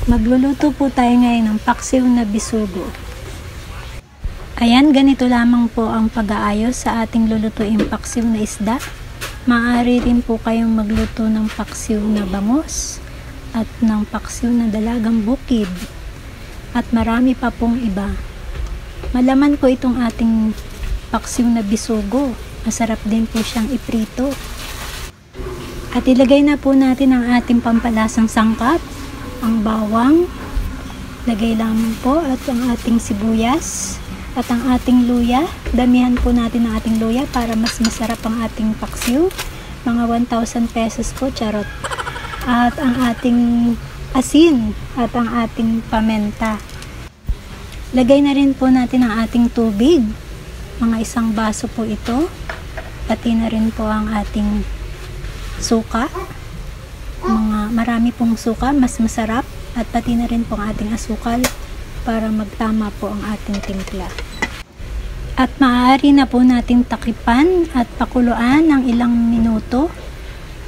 Magluluto po tayo ngayon ng paksiw na bisugo. Ayan, ganito lamang po ang pag-aayos sa ating lulutuing paksiw na isda. Maaari rin po kayong magluto ng paksiw na bangus at ng paksiw na dalagang bukid at marami pa pong iba. Malaman po itong ating paksiw na bisugo. Masarap din po siyang iprito. At ilagay na po natin ang ating pampalasang sangkap, ang bawang, lagay lamang po, at ang ating sibuyas, at ang ating luya. Damihan po natin ang ating luya para mas masarap ang ating paksiw. Mga 1,000 pesos po, charot. At ang ating asin at ang ating paminta. Lagay na rin po natin ang ating tubig. Mga 1 baso po ito. Pati na rin po ang ating suka. Marami pong suka, mas masarap, at pati na rin po ang ating asukal para magtama po ang ating timpla. At maaari na po natin takipan at pakuluan ng ilang minuto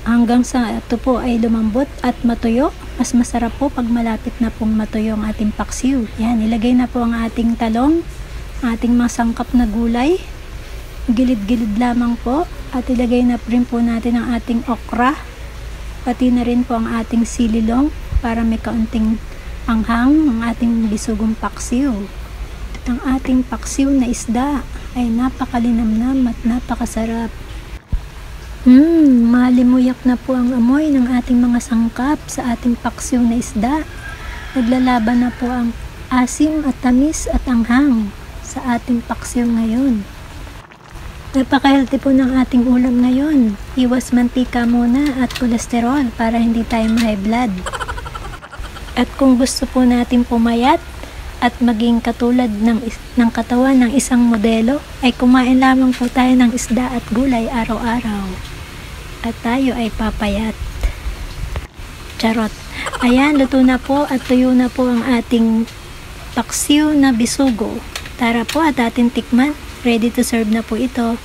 hanggang sa ito po ay lumambot at matuyo. Mas masarap po pag malapit na pong matuyo ang ating paksiw. Yan, ilagay na po ang ating talong, ating masangkap na gulay, gilid-gilid lamang po, at ilagay na rin po natin ang ating okra, pati na rin po ang ating sililong para may kaunting anghang ang ating bisugong paksiw. Ang ating paksiw na isda ay napakalinamnam at napakasarap. Malimuyak na po ang amoy ng ating mga sangkap sa ating paksiw na isda. Naglalaban na po ang asim at tamis at anghang sa ating paksiw ngayon. Napaka-healthy po ng ating ulam ngayon. Iwas mantika muna at kolesterol para hindi tayo ma-high blood. At kung gusto po natin pumayat at maging katulad ng katawan ng isang modelo, ay kumain lamang po tayo ng isda at gulay araw-araw. At tayo ay papayat. Charot. Ayan, luto na po at tuyo na po ang ating paksiw na bisugo. Tara po at ating tikman. Ready to serve na po ito.